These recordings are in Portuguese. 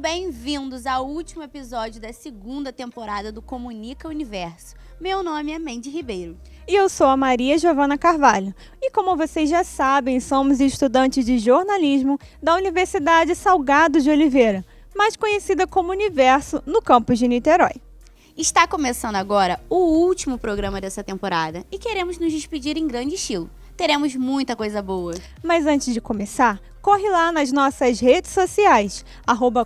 bem-vindos ao último episódio da segunda temporada do Comunica Universo. Meu nome é Mendy Ribeiro. E eu sou a Maria Giovana Carvalho. E como vocês já sabem, somos estudantes de jornalismo da Universidade Salgado de Oliveira, mais conhecida como Universo, no campus de Niterói. Está começando agora o último programa dessa temporada e queremos nos despedir em grande estilo. Teremos muita coisa boa. Mas antes de começar, corre lá nas nossas redes sociais,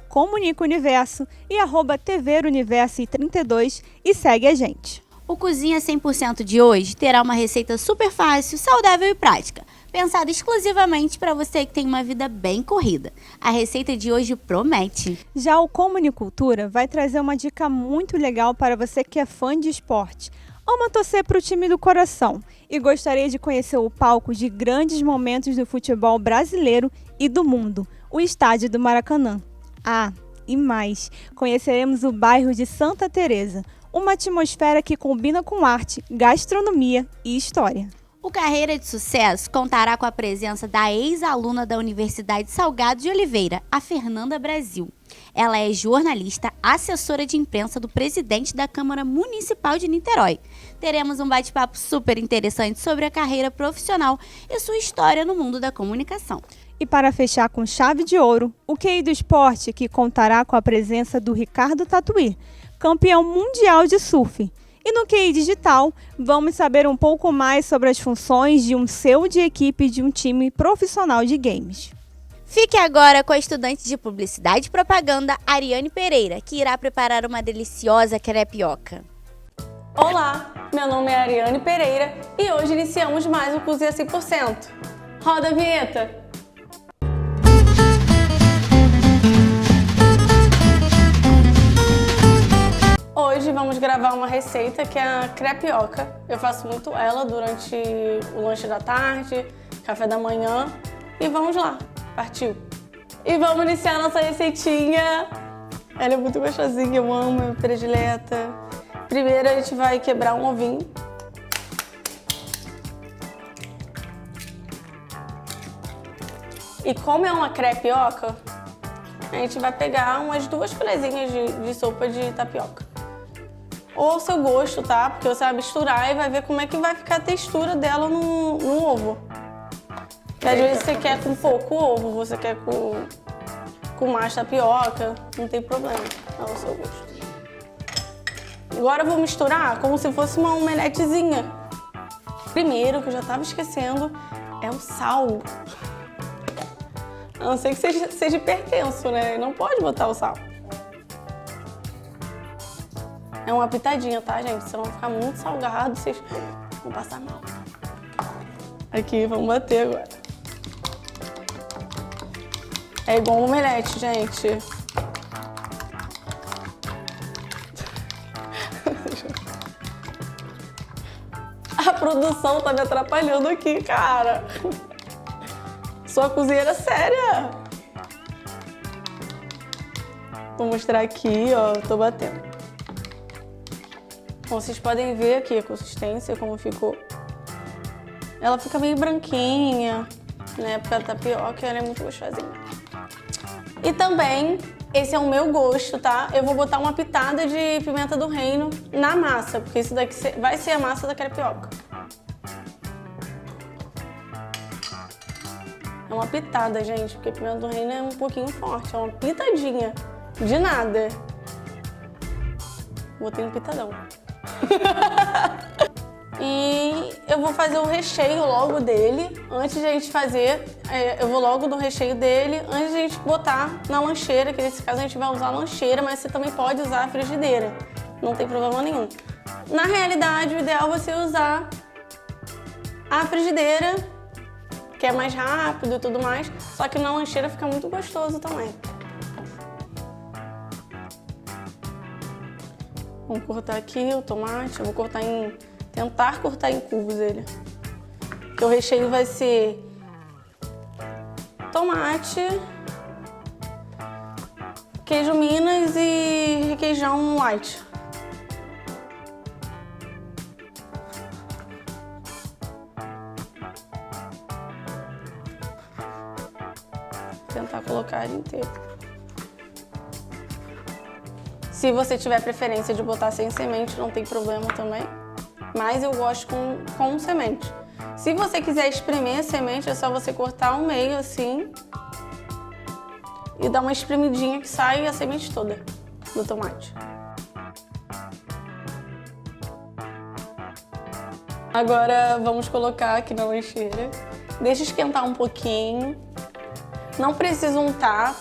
@comunicauniverso e @tvuniverso32 e segue a gente. O Cozinha 100% de hoje terá uma receita super fácil, saudável e prática, pensada exclusivamente para você que tem uma vida bem corrida. A receita de hoje promete. Já o Comunicultura vai trazer uma dica muito legal para você que é fã de esporte, ama torcer para o time do coração e gostaria de conhecer o palco de grandes momentos do futebol brasileiro e do mundo, o Estádio do Maracanã. Ah, e mais, conheceremos o bairro de Santa Teresa, uma atmosfera que combina com arte, gastronomia e história. O Carreira de Sucesso contará com a presença da ex-aluna da Universidade Salgado de Oliveira, a Fernanda Brasil. Ela é jornalista, assessora de imprensa do presidente da Câmara Municipal de Niterói. Teremos um bate-papo super interessante sobre a carreira profissional e sua história no mundo da comunicação. E para fechar com chave de ouro, o QI do Esporte, que contará com a presença do Ricardo Tatuí, campeão mundial de surf. E no QI Digital, vamos saber um pouco mais sobre as funções de um CEO de equipe de um time profissional de games. Fique agora com a estudante de Publicidade e Propaganda, Ariane Pereira, que irá preparar uma deliciosa crepioca. Olá, meu nome é Ariane Pereira e hoje iniciamos mais o Cozinha 100%. Roda a vinheta! Hoje vamos gravar uma receita que é a crepioca. Eu faço muito ela durante o lanche da tarde, café da manhã. E vamos lá, partiu! E vamos iniciar nossa receitinha. Ela é muito gostosinha, eu amo, é minha predileta. Primeiro a gente vai quebrar um ovinho. E como é uma crepioca, a gente vai pegar umas 2 colherzinhas de sopa de tapioca. Ou ao seu gosto, tá? Porque você vai misturar e vai ver como é que vai ficar a textura dela no ovo. Porque às vezes você quer com pouco ovo, você quer com mais tapioca, não tem problema, é ao seu gosto. Agora eu vou misturar como se fosse uma omeletezinha. Primeiro, que eu já estava esquecendo, é o sal. A não ser que seja hipertenso, né? Não pode botar o sal. É uma pitadinha, tá, gente? Senão vai ficar muito salgado, vocês vão passar mal. Aqui, vamos bater agora. É igual um omelete, gente. A produção tá me atrapalhando aqui, cara. Sou a cozinheira séria. Vou mostrar aqui, ó, tô batendo. Bom, vocês podem ver aqui a consistência, como ficou. Ela fica meio branquinha, né? Porque a tapioca ela é muito gostosinha. E também, esse é o meu gosto, tá? Eu vou botar uma pitada de pimenta do reino na massa, porque isso daqui vai ser a massa da crepioca. É uma pitada, gente, porque pimenta do reino é um pouquinho forte, é uma pitadinha. De nada. Botei um pitadão. E eu vou fazer o recheio logo dele, antes de a gente fazer, eu vou logo no recheio dele, antes de a gente botar na lancheira, que nesse caso a gente vai usar a lancheira, mas você também pode usar a frigideira, não tem problema nenhum. Na realidade, o ideal é você usar a frigideira, que é mais rápido e tudo mais, só que na lancheira fica muito gostoso também. Vamos cortar aqui o tomate, eu vou tentar cortar em cubos ele. Porque o recheio vai ser tomate, queijo Minas e requeijão light. Vou tentar colocar ele inteiro. Se você tiver preferência de botar sem semente, não tem problema também. Mas eu gosto com semente. Se você quiser espremer a semente, é só você cortar ao meio assim e dar uma espremidinha que sai a semente toda do tomate. Agora vamos colocar aqui na lancheira. Deixa esquentar um pouquinho. Não precisa untar,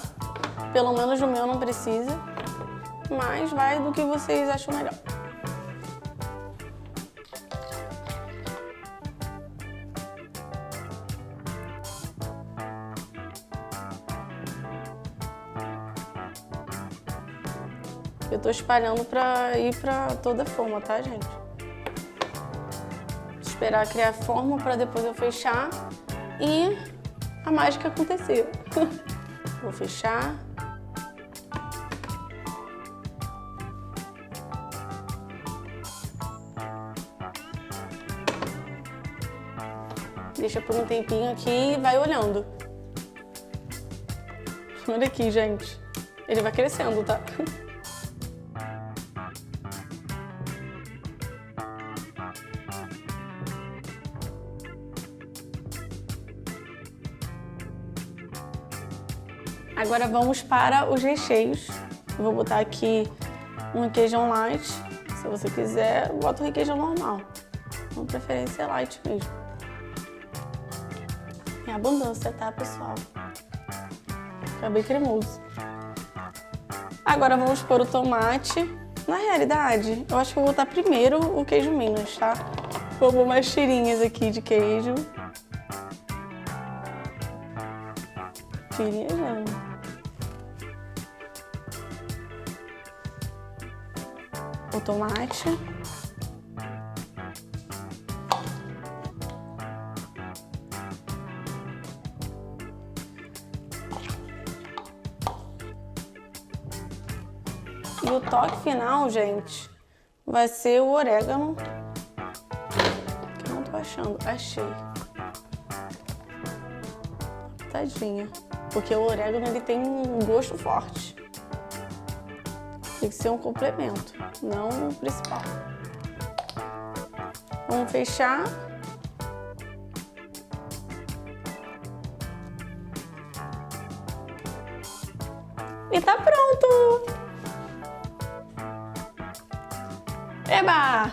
pelo menos o meu não precisa, mas vai do que vocês acham melhor. Eu tô espalhando pra ir pra toda a forma, tá, gente? Esperar criar forma pra depois eu fechar e a mágica acontecer. Vou fechar. Deixa por um tempinho aqui e vai olhando. Olha aqui, gente. Ele vai crescendo, tá? Agora vamos para os recheios. Eu vou botar aqui um requeijão light. Se você quiser, bota o requeijão normal. Uma preferência light mesmo. Em abundância, tá, pessoal? Fica bem cremoso. Agora vamos pôr o tomate. Na realidade, eu acho que eu vou botar primeiro o queijo Minas, tá? Vou pôr umas tirinhas aqui de queijo. Tirinhas não. O tomate. E o toque final, gente, vai ser o orégano. Que eu não tô achando. Achei. Tadinha. Porque o orégano, ele tem um gosto forte. Tem que ser um complemento, não o principal. Vamos fechar. E tá pronto! Eba!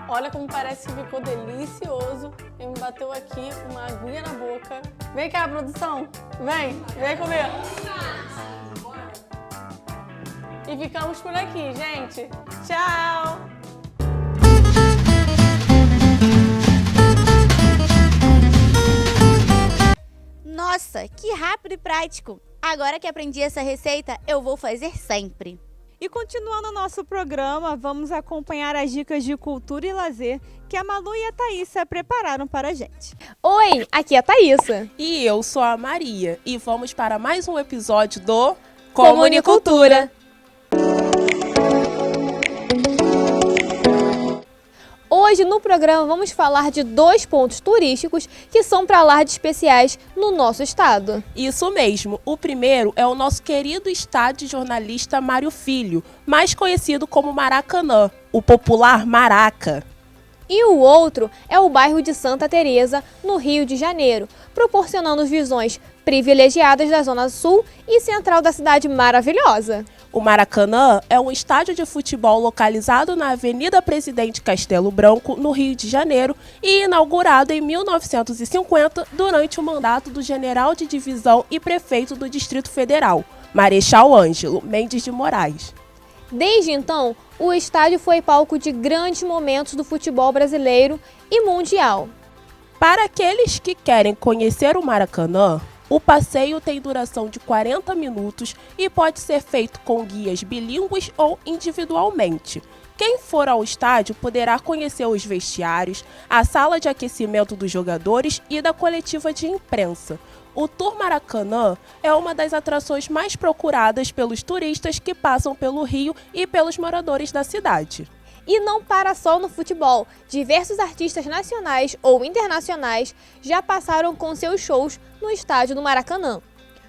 Olha como parece que ficou delicioso. E me bateu aqui uma aguinha na boca. Vem cá, produção. Vem comer. E ficamos por aqui, gente. Tchau! Nossa, que rápido e prático! Agora que aprendi essa receita, eu vou fazer sempre. E continuando o nosso programa, vamos acompanhar as dicas de cultura e lazer que a Malu e a Thaísa prepararam para a gente. Oi, aqui é a Thaísa. E eu sou a Maria e vamos para mais um episódio do Comunicultura. Hoje no programa vamos falar de 2 pontos turísticos que são para lá de especiais no nosso estado. Isso mesmo, o primeiro é o nosso querido estádio jornalista Mário Filho, mais conhecido como Maracanã, o popular Maraca. E o outro é o bairro de Santa Teresa, no Rio de Janeiro, proporcionando visões privilegiadas da zona sul e central da cidade maravilhosa. O Maracanã é um estádio de futebol localizado na Avenida Presidente Castelo Branco, no Rio de Janeiro, e inaugurado em 1950 durante o mandato do general de divisão e prefeito do Distrito Federal, Marechal Ângelo Mendes de Moraes. Desde então, o estádio foi palco de grandes momentos do futebol brasileiro e mundial. Para aqueles que querem conhecer o Maracanã, o passeio tem duração de 40 minutos e pode ser feito com guias bilíngues ou individualmente. Quem for ao estádio poderá conhecer os vestiários, a sala de aquecimento dos jogadores e da coletiva de imprensa. O Tour Maracanã é uma das atrações mais procuradas pelos turistas que passam pelo Rio e pelos moradores da cidade. E não para só no futebol. Diversos artistas nacionais ou internacionais já passaram com seus shows no estádio do Maracanã.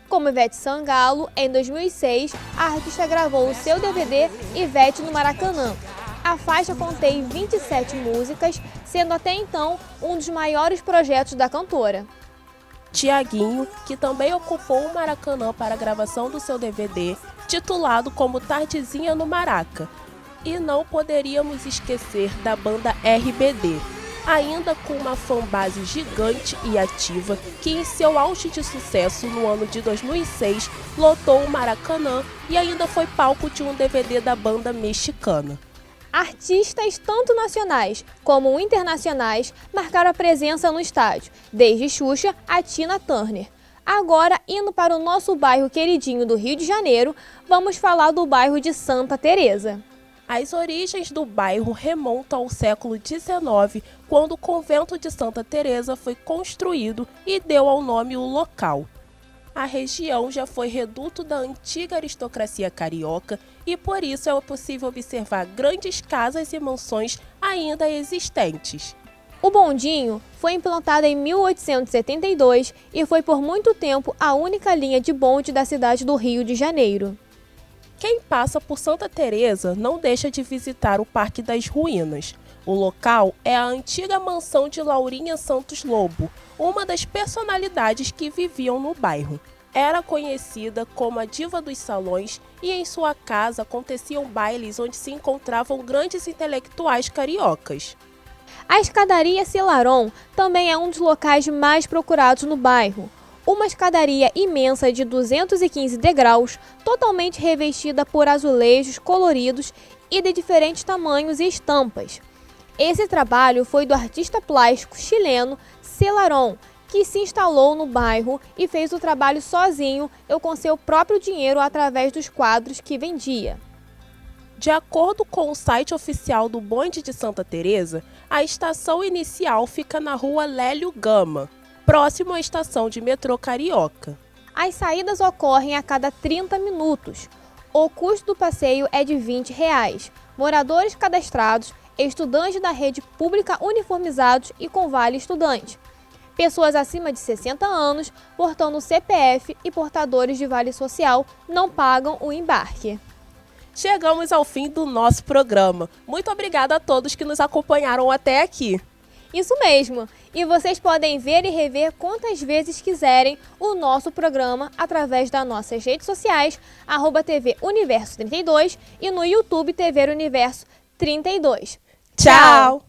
Como Ivete Sangalo, em 2006, a artista gravou o seu DVD Ivete no Maracanã. A faixa contém 27 músicas, sendo até então um dos maiores projetos da cantora. Tiaguinho, que também ocupou o Maracanã para a gravação do seu DVD, titulado como Tardezinha no Maraca. E não poderíamos esquecer da banda RBD, ainda com uma fanbase gigante e ativa, que em seu auge de sucesso no ano de 2006 lotou o Maracanã e ainda foi palco de um DVD da banda mexicana. Artistas tanto nacionais como internacionais marcaram a presença no estádio, desde Xuxa a Tina Turner. Agora, indo para o nosso bairro queridinho do Rio de Janeiro, vamos falar do bairro de Santa Teresa. As origens do bairro remontam ao século XIX, quando o convento de Santa Teresa foi construído e deu ao nome o local. A região já foi reduto da antiga aristocracia carioca e por isso é possível observar grandes casas e mansões ainda existentes. O bondinho foi implantado em 1872 e foi por muito tempo a única linha de bonde da cidade do Rio de Janeiro. Quem passa por Santa Teresa não deixa de visitar o Parque das Ruínas. O local é a antiga mansão de Laurinha Santos Lobo, uma das personalidades que viviam no bairro. Era conhecida como a diva dos salões e em sua casa aconteciam bailes onde se encontravam grandes intelectuais cariocas. A escadaria Cilaron também é um dos locais mais procurados no bairro. Uma escadaria imensa de 215 degraus, totalmente revestida por azulejos coloridos e de diferentes tamanhos e estampas. Esse trabalho foi do artista plástico chileno Cilaron, que se instalou no bairro e fez o trabalho sozinho ou com seu próprio dinheiro através dos quadros que vendia. De acordo com o site oficial do bonde de Santa Teresa, a estação inicial fica na rua Lélio Gama, próximo à estação de metrô Carioca. As saídas ocorrem a cada 30 minutos. O custo do passeio é de R$ 20. Moradores cadastrados, estudantes da rede pública uniformizados e com vale estudante. Pessoas acima de 60 anos, portando CPF e portadores de vale social não pagam o embarque. Chegamos ao fim do nosso programa. Muito obrigada a todos que nos acompanharam até aqui. Isso mesmo! E vocês podem ver e rever quantas vezes quiserem o nosso programa através das nossas redes sociais, @TV Universo 32 e no YouTube TV Universo 32. Tchau!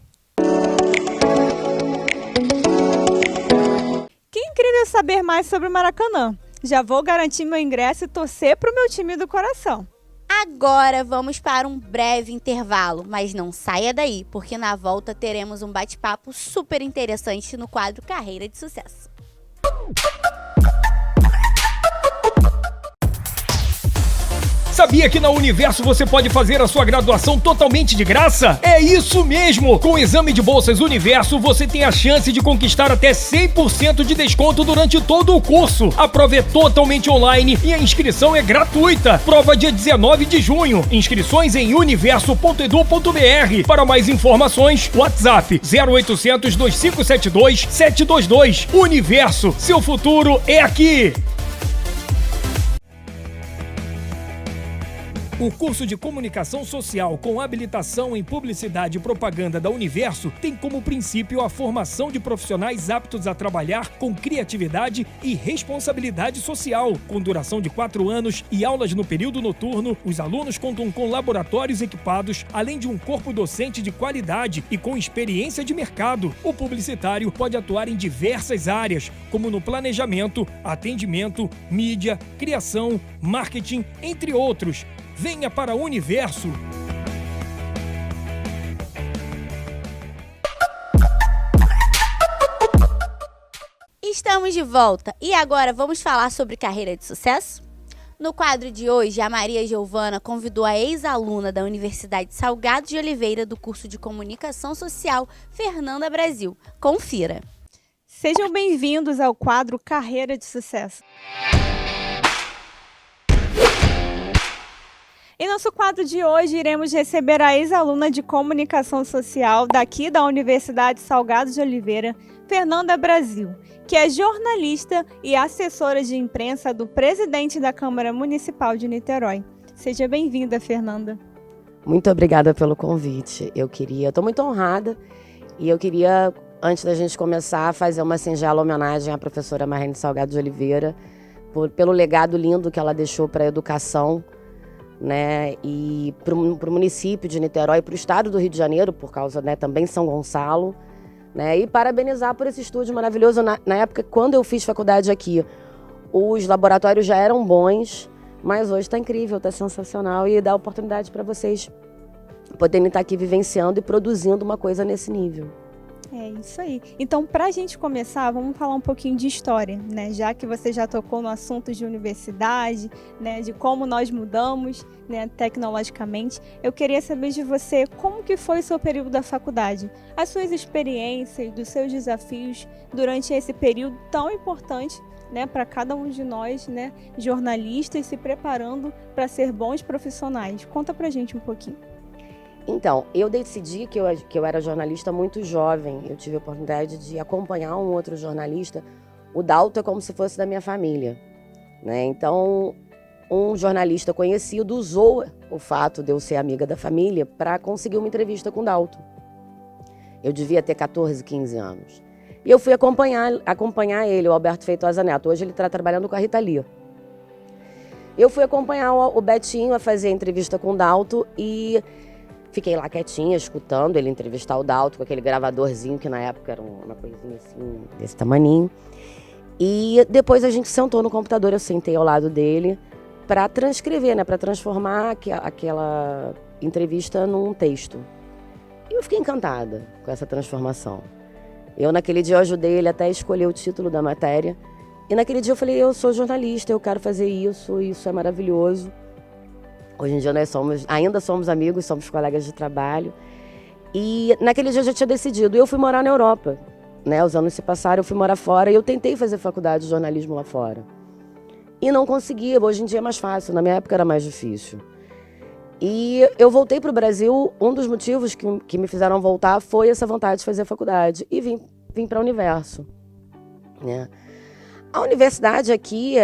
Quem queria saber mais sobre o Maracanã? Já vou garantir meu ingresso e torcer para o meu time do coração. Agora vamos para um breve intervalo, mas não saia daí, porque na volta teremos um bate-papo super interessante no quadro Carreira de Sucesso. Sabia que na Universo você pode fazer a sua graduação totalmente de graça? É isso mesmo! Com o exame de bolsas Universo, você tem a chance de conquistar até 100% de desconto durante todo o curso. A prova é totalmente online e a inscrição é gratuita. Prova dia 19 de junho. Inscrições em universo.edu.br. Para mais informações, WhatsApp 0800 2572 722. Universo, seu futuro é aqui! O curso de Comunicação Social com habilitação em Publicidade e Propaganda da Universo tem como princípio a formação de profissionais aptos a trabalhar com criatividade e responsabilidade social. Com duração de 4 anos e aulas no período noturno, os alunos contam com laboratórios equipados, além de um corpo docente de qualidade e com experiência de mercado. O publicitário pode atuar em diversas áreas, como no planejamento, atendimento, mídia, criação, marketing, entre outros. Venha para o Universo! Estamos de volta e agora vamos falar sobre carreira de sucesso? No quadro de hoje, a Maria Giovana convidou a ex-aluna da Universidade Salgado de Oliveira do curso de Comunicação Social, Fernanda Brasil. Confira. Sejam bem-vindos ao quadro Carreira de Sucesso. Em nosso quadro de hoje, iremos receber a ex-aluna de Comunicação Social daqui da Universidade Salgado de Oliveira, Fernanda Brasil, que é jornalista e assessora de imprensa do presidente da Câmara Municipal de Niterói. Seja bem-vinda, Fernanda. Muito obrigada pelo convite. Estou muito honrada e eu queria, antes da gente começar, fazer uma singela homenagem à professora Marlene Salgado de Oliveira pelo legado lindo que ela deixou para a educação, né, e para o município de Niterói, para o estado do Rio de Janeiro, por causa, né, também São Gonçalo, né, e parabenizar por esse estúdio maravilhoso. Na época, quando eu fiz faculdade aqui, os laboratórios já eram bons, mas hoje está incrível, está sensacional e dá oportunidade para vocês poderem estar aqui vivenciando e produzindo uma coisa nesse nível. É isso aí. Então, para a gente começar, vamos falar um pouquinho de história, né? Já que você já tocou no assunto de universidade, né? De como nós mudamos, né? Tecnologicamente. Eu queria saber de você como que foi o seu período da faculdade, as suas experiências, dos seus desafios durante esse período tão importante, né? Para cada um de nós, né? Jornalistas se preparando para ser bons profissionais. Conta pra gente um pouquinho. Então, eu decidi que eu era jornalista muito jovem. Eu tive a oportunidade de acompanhar um outro jornalista. O Dalto é como se fosse da minha família, né? Então, um jornalista conhecido usou o fato de eu ser amiga da família para conseguir uma entrevista com o Dalto. Eu devia ter 14, 15 anos. E eu fui acompanhar ele, o Alberto Feitosa Neto. Hoje ele está trabalhando com a Rita Lee. Eu fui acompanhar o Betinho a fazer a entrevista com o Dalto e fiquei lá quietinha, escutando ele entrevistar o Dalto com aquele gravadorzinho, que na época era uma coisinha assim, desse tamaninho. E depois a gente sentou no computador, eu sentei ao lado dele para transcrever, né, para transformar aquela entrevista num texto. E eu fiquei encantada com essa transformação. Naquele dia, eu ajudei ele até a escolher o título da matéria. E naquele dia eu falei, eu sou jornalista, eu quero fazer isso é maravilhoso. Hoje em dia nós ainda somos amigos, somos colegas de trabalho. E naquele dia eu já tinha decidido. Eu fui morar na Europa, né? Os anos se passaram, eu fui morar fora e eu tentei fazer faculdade de jornalismo lá fora. E não conseguia, hoje em dia é mais fácil, na minha época era mais difícil. E eu voltei para o Brasil, um dos motivos que me fizeram voltar foi essa vontade de fazer faculdade. E vim para o Universo, né? A universidade aqui,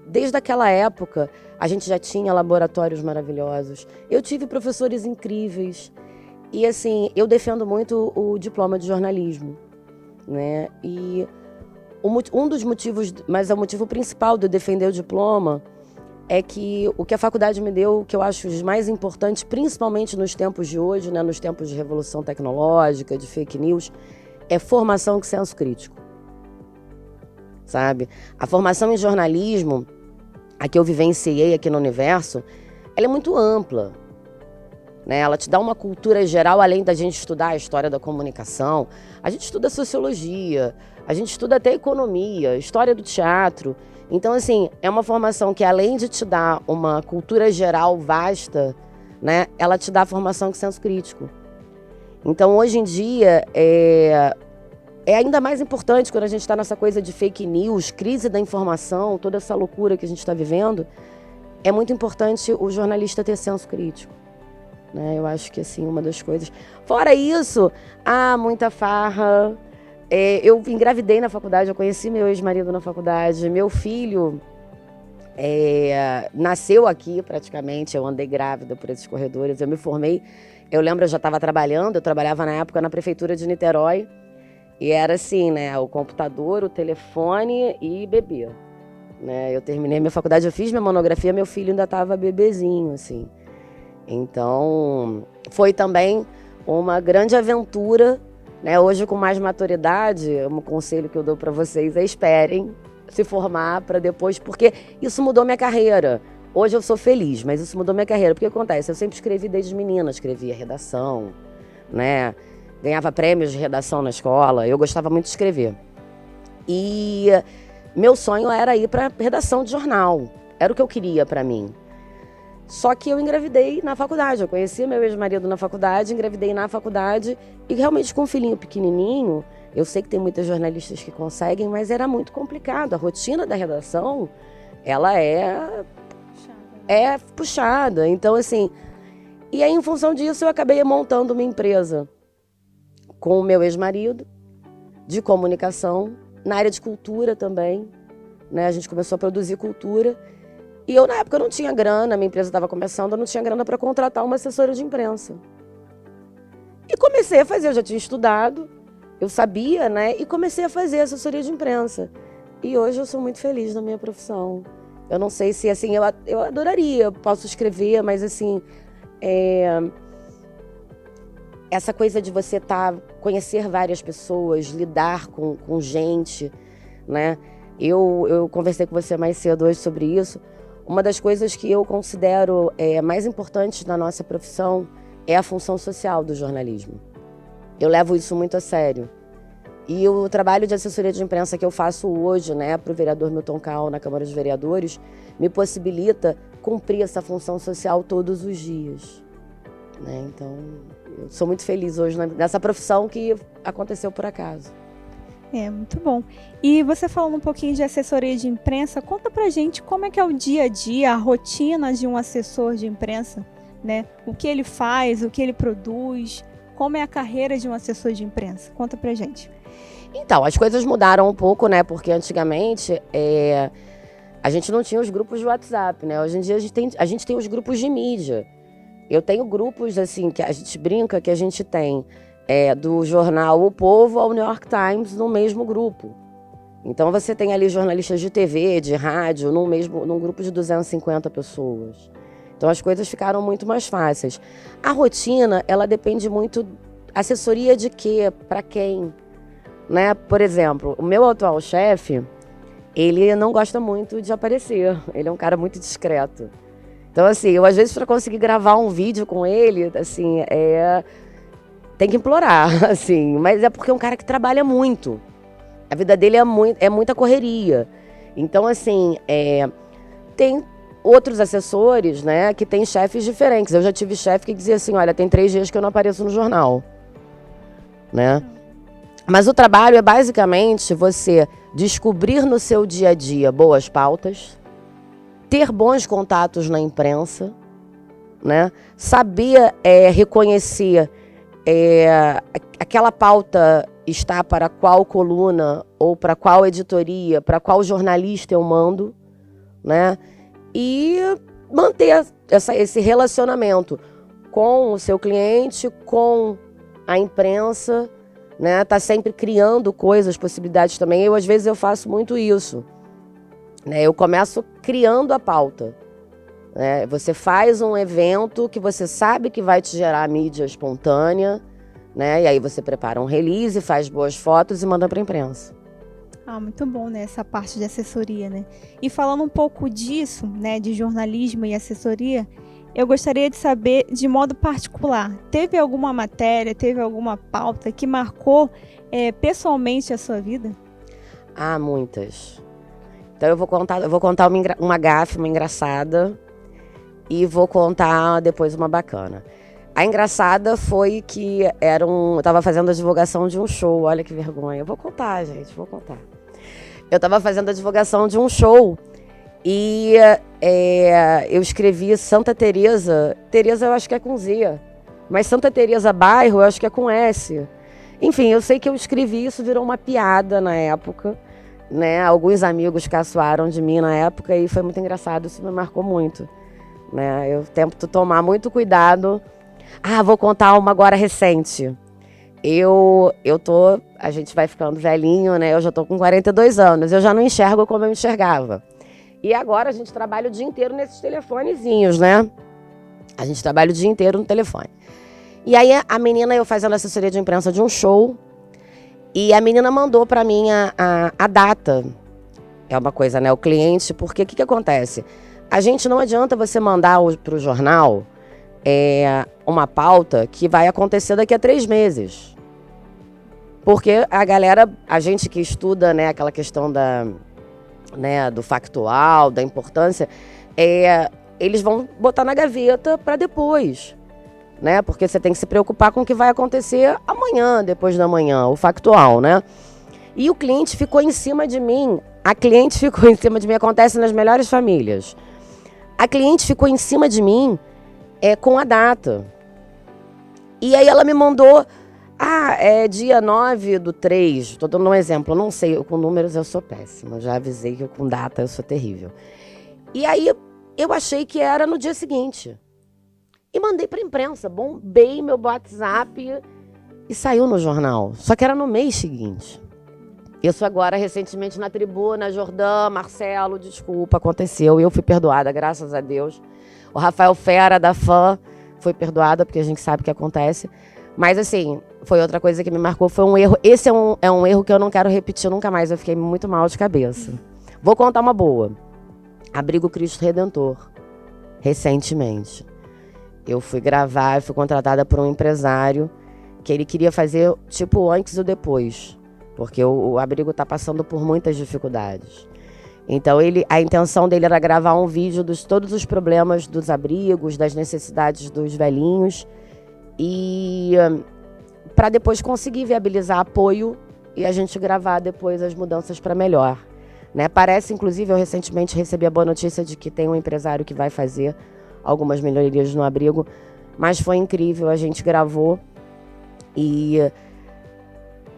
desde aquela época, a gente já tinha laboratórios maravilhosos. Eu tive professores incríveis. E, assim, eu defendo muito o diploma de jornalismo, né? E um dos motivos, mas é o motivo principal de eu defender o diploma, é que o que a faculdade me deu, o que eu acho mais importante, principalmente nos tempos de hoje, né, nos tempos de revolução tecnológica, de fake news, é formação com senso crítico. Sabe? A formação em jornalismo, a que eu vivenciei aqui no Universo, ela é muito ampla, né? Ela te dá uma cultura geral, além da gente estudar a história da comunicação. A gente estuda sociologia, a gente estuda até economia, história do teatro. Então, assim, é uma formação que, além de te dar uma cultura geral vasta, né, ela te dá formação com senso crítico. Então, hoje em dia, é ainda mais importante quando a gente está nessa coisa de fake news, crise da informação, toda essa loucura que a gente está vivendo, é muito importante o jornalista ter senso crítico, né? Eu acho que, assim, uma das coisas... Fora isso, muita farra. Eu engravidei na faculdade, eu conheci meu ex-marido na faculdade, meu filho nasceu aqui praticamente, eu andei grávida por esses corredores, eu me formei, eu lembro, eu já estava trabalhando, eu trabalhava na época na prefeitura de Niterói, e era assim, né, o computador, o telefone e bebê, né? Eu terminei minha faculdade, eu fiz minha monografia, meu filho ainda estava bebezinho, assim. Então, foi também uma grande aventura, né? Hoje, com mais maturidade, um conselho que eu dou para vocês é esperem se formar para depois, porque isso mudou minha carreira. Hoje eu sou feliz, mas isso mudou minha carreira. Porque acontece, eu sempre escrevi desde menina, escrevia redação, né? Ganhava prêmios de redação na escola, eu gostava muito de escrever. E meu sonho era ir para redação de jornal. era o que eu queria para mim. Só que eu engravidei na faculdade, eu conheci meu ex-marido na faculdade, engravidei na faculdade e realmente com um filhinho pequenininho, eu sei que tem muitas jornalistas que conseguem, mas era muito complicado. A rotina da redação, ela é puxada. Então, assim, e aí em função disso eu acabei montando uma empresa com o meu ex-marido, de comunicação, na área de cultura também, né? A gente começou a produzir cultura. E eu, na época, não tinha grana, minha empresa estava começando, eu não tinha grana para contratar uma assessora de imprensa. E comecei a fazer, eu já tinha estudado, eu sabia, né? E comecei a fazer assessoria de imprensa. E hoje eu sou muito feliz na minha profissão. Eu não sei se, assim, eu adoraria, eu posso escrever, mas, assim, essa coisa de você conhecer várias pessoas, lidar com gente, né? Eu conversei com você mais cedo hoje sobre isso. Uma das coisas que eu considero mais importantes na nossa profissão é a função social do jornalismo. Eu levo isso muito a sério. E o trabalho de assessoria de imprensa que eu faço hoje, né, para o vereador Milton Cal na Câmara dos Vereadores, me possibilita cumprir essa função social todos os dias. Né? Então, eu sou muito feliz hoje nessa profissão que aconteceu por acaso. Muito bom. E você falando um pouquinho de assessoria de imprensa, conta pra gente como é que é o dia a dia, a rotina de um assessor de imprensa, né? O que ele faz, o que ele produz, como é a carreira de um assessor de imprensa? Conta pra gente. Então, as coisas mudaram um pouco, né? Porque antigamente a gente não tinha os grupos de WhatsApp, né? Hoje em dia a gente tem os grupos de mídia. Eu tenho grupos, assim, que a gente brinca que a gente tem do jornal O Povo ao New York Times no mesmo grupo. Então você tem ali jornalistas de TV, de rádio, num grupo de 250 pessoas. Então as coisas ficaram muito mais fáceis. A rotina, ela depende muito, assessoria de quê? Para quem? Né? Por exemplo, o meu atual chefe, ele não gosta muito de aparecer. Ele é um cara muito discreto. Então, assim, eu às vezes para conseguir gravar um vídeo com ele, assim, tem que implorar, assim. Mas é porque é um cara que trabalha muito. A vida dele é muita correria. Então, assim, tem outros assessores, né, que têm chefes diferentes. Eu já tive chefe que dizia assim, olha, tem 3 dias que eu não apareço no jornal. Né? Mas o trabalho é basicamente você descobrir no seu dia a dia boas pautas, ter bons contatos na imprensa, né? Saber reconhecer aquela pauta está para qual coluna ou para qual editoria, para qual jornalista eu mando, né? E manter esse relacionamento com o seu cliente, com a imprensa, né? Tá sempre criando coisas, possibilidades também. Às vezes eu faço muito isso, né? Eu começo criando a pauta, né? Você faz um evento que você sabe que vai te gerar mídia espontânea, né? E aí você prepara um release, faz boas fotos e manda para a imprensa. Muito bom, né? Essa parte de assessoria, né? E falando um pouco disso, né? De jornalismo e assessoria, eu gostaria de saber, de modo particular, teve alguma matéria, teve alguma pauta que marcou pessoalmente a sua vida? Muitas. Então eu vou contar uma gafe, uma engraçada, e vou contar depois uma bacana. A engraçada foi que eu estava fazendo a divulgação de um show, olha que vergonha. Eu vou contar, gente, vou contar. Eu estava fazendo a divulgação de um show e eu escrevi Santa Teresa. Teresa eu acho que é com Z, mas Santa Teresa Bairro eu acho que é com S. Enfim, eu sei que eu escrevi isso, virou uma piada na época, né? Alguns amigos caçoaram de mim na época e foi muito engraçado, isso me marcou muito, né? Eu tento tomar muito cuidado. Vou contar uma agora recente. A gente vai ficando velhinho, né? Eu já tô com 42 anos, eu já não enxergo como eu enxergava. E agora a gente trabalha o dia inteiro nesses telefonezinhos, né? A gente trabalha o dia inteiro no telefone. E aí a menina, eu fazendo assessoria de imprensa de um show, e a menina mandou para mim a data. É uma coisa, né? O cliente, porque o que acontece? A gente não adianta você mandar para o jornal uma pauta que vai acontecer daqui a 3 meses. Porque a gente que estuda, né, aquela questão né, do factual, da importância, eles vão botar na gaveta para depois, né? Porque você tem que se preocupar com o que vai acontecer amanhã, depois da manhã, o factual, né? E o cliente ficou em cima de mim, a cliente ficou em cima de mim, acontece nas melhores famílias. A cliente ficou em cima de mim com a data. E aí ela me mandou, é dia 9/3, estou dando um exemplo, eu não sei, com números eu sou péssima, já avisei que com data eu sou terrível. E aí eu achei que era no dia seguinte. E mandei para a imprensa, bombei meu WhatsApp e saiu no jornal. Só que era no mês seguinte. Isso agora, recentemente, na tribuna, Jordã, Marcelo, desculpa, aconteceu. E eu fui perdoada, graças a Deus. O Rafael Fera, da FAM, foi perdoada, porque a gente sabe o que acontece. Mas, assim, foi outra coisa que me marcou, foi um erro. Esse é um erro que eu não quero repetir nunca mais. Eu fiquei muito mal de cabeça. Vou contar uma boa. Abrigo Cristo Redentor, recentemente. Eu fui gravar, fui contratada por um empresário que ele queria fazer tipo antes ou depois, porque o abrigo está passando por muitas dificuldades. Então a intenção dele era gravar um vídeo de todos os problemas dos abrigos, das necessidades dos velhinhos, e para depois conseguir viabilizar apoio e a gente gravar depois as mudanças para melhor. Né? Parece, inclusive, eu recentemente recebi a boa notícia de que tem um empresário que vai fazer algumas melhorias no abrigo, mas foi incrível, a gente gravou e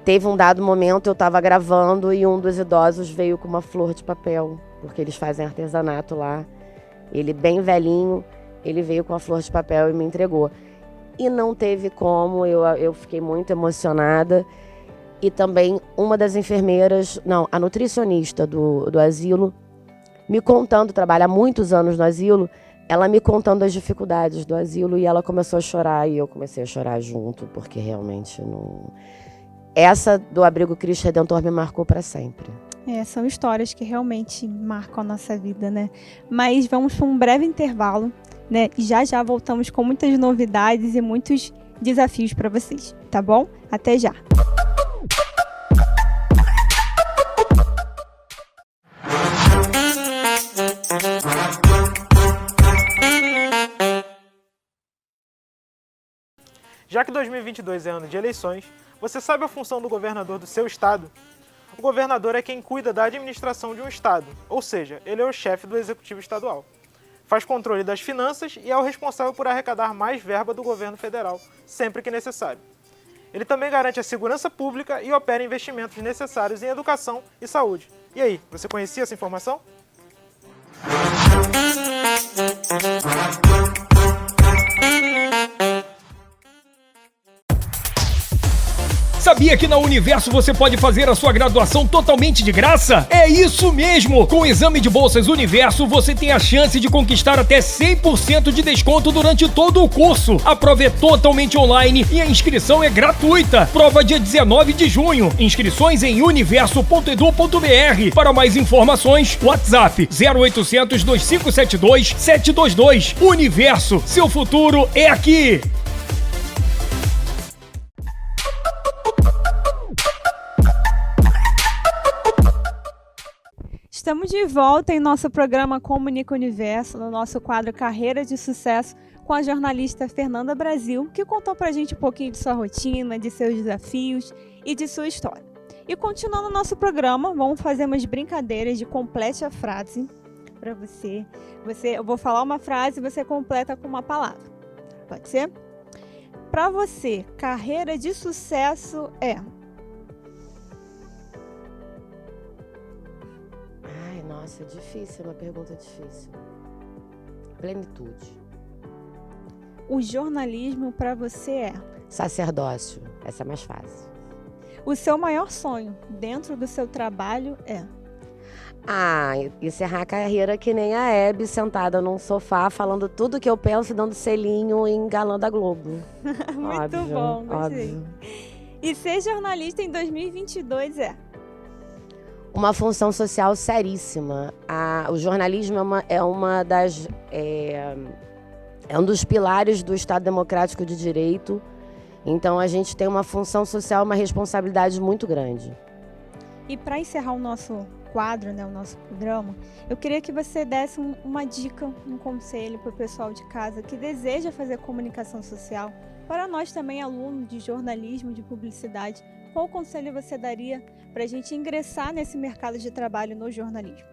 teve um dado momento, eu estava gravando e um dos idosos veio com uma flor de papel, porque eles fazem artesanato lá, ele bem velhinho, ele veio com a flor de papel e me entregou. E não teve como, eu fiquei muito emocionada. E também uma das enfermeiras, a nutricionista do asilo, me contando, trabalha há muitos anos no asilo, ela me contando as dificuldades do asilo e ela começou a chorar e eu comecei a chorar junto, porque realmente não... Essa do Abrigo Cristo Redentor me marcou para sempre. São histórias que realmente marcam a nossa vida, né? Mas vamos para um breve intervalo, né? E já voltamos com muitas novidades e muitos desafios para vocês, tá bom? Até já! Já que 2022 é ano de eleições, você sabe a função do governador do seu estado? O governador é quem cuida da administração de um estado, ou seja, ele é o chefe do executivo estadual. Faz controle das finanças e é o responsável por arrecadar mais verba do governo federal, sempre que necessário. Ele também garante a segurança pública e opera investimentos necessários em educação e saúde. E aí, você conhecia essa informação? Sabia que na Universo você pode fazer a sua graduação totalmente de graça? É isso mesmo! Com o exame de bolsas Universo, você tem a chance de conquistar até 100% de desconto durante todo o curso. A prova é totalmente online e a inscrição é gratuita. Prova dia 19 de junho. Inscrições em universo.edu.br. Para mais informações, WhatsApp 0800 2572 722. Universo, seu futuro é aqui! Estamos de volta em nosso programa Comunica Universo, no nosso quadro Carreira de Sucesso, com a jornalista Fernanda Brasil, que contou pra gente um pouquinho de sua rotina, de seus desafios e de sua história. E continuando o nosso programa, vamos fazer umas brincadeiras de complete a frase para você. Eu vou falar uma frase e você completa com uma palavra. Pode ser? Para você, carreira de sucesso é... Nossa, difícil, é uma pergunta difícil. Plenitude. O jornalismo para você é? Sacerdócio, essa é mais fácil. O seu maior sonho dentro do seu trabalho é? Encerrar a carreira que nem a Hebe, sentada num sofá, falando tudo que eu penso, dando selinho em galã da Globo. Muito óbvio, bom, gostei. Óbvio. E ser jornalista em 2022 é? Uma função social seríssima. O jornalismo é um dos pilares do Estado Democrático de Direito. Então a gente tem uma função social, uma responsabilidade muito grande. E para encerrar o nosso quadro, né, o nosso programa, eu queria que você desse uma dica, um conselho para o pessoal de casa que deseja fazer comunicação social, para nós também, alunos de jornalismo, de publicidade. Qual conselho você daria para a gente ingressar nesse mercado de trabalho no jornalismo?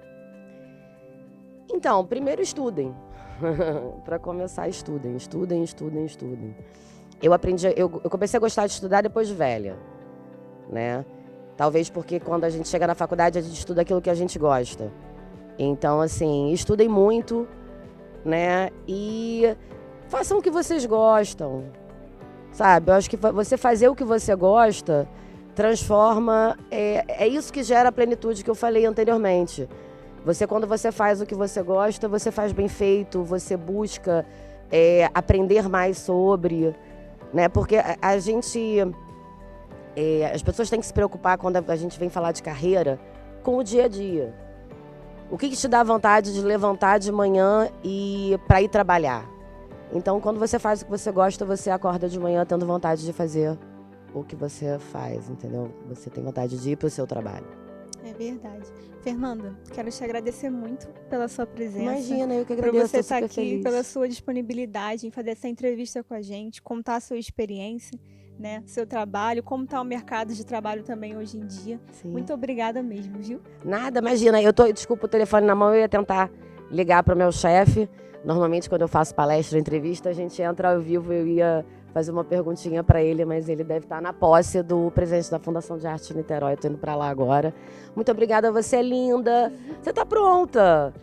Então, primeiro estudem. Para começar, estudem. Eu comecei a gostar de estudar depois de velha, né? Talvez porque quando a gente chega na faculdade, a gente estuda aquilo que a gente gosta. Então, assim, estudem muito, né? E façam o que vocês gostam, sabe? Eu acho que você fazer o que você gosta transforma... É isso que gera a plenitude que eu falei anteriormente. Quando você faz o que você gosta, você faz bem feito, você busca aprender mais sobre, né? Porque a gente... as pessoas têm que se preocupar quando a gente vem falar de carreira com o dia a dia. O que te dá vontade de levantar de manhã e para ir trabalhar? Então, quando você faz o que você gosta, você acorda de manhã tendo vontade de fazer o que você faz, entendeu? Você tem vontade de ir para o seu trabalho. É verdade. Fernanda, quero te agradecer muito pela sua presença. Imagina, eu que agradeço. Por você estar aqui, feliz. pela sua disponibilidade em fazer essa entrevista com a gente, contar a sua experiência, né, seu trabalho, como está o mercado de trabalho também hoje em dia. Sim. Muito obrigada mesmo, viu? Nada, imagina. Desculpa, o telefone na mão, eu ia tentar ligar para o meu chefe. Normalmente, quando eu faço palestra, entrevista, a gente entra ao vivo, eu ia fazer uma perguntinha para ele, mas ele deve estar na posse do presidente da Fundação de Arte de Niterói. Estou indo para lá agora. Muito obrigada, você é linda. Você está pronta,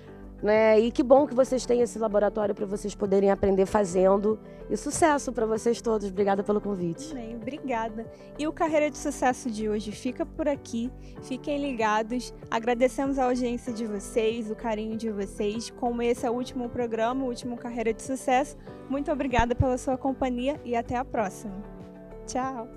né? E que bom que vocês têm esse laboratório para vocês poderem aprender fazendo. E sucesso para vocês todos. Obrigada pelo convite. Bem, obrigada. E o Carreira de Sucesso de hoje fica por aqui. Fiquem ligados. Agradecemos a audiência de vocês, o carinho de vocês. Como esse é o último programa, o último Carreira de Sucesso, muito obrigada pela sua companhia e até a próxima. Tchau!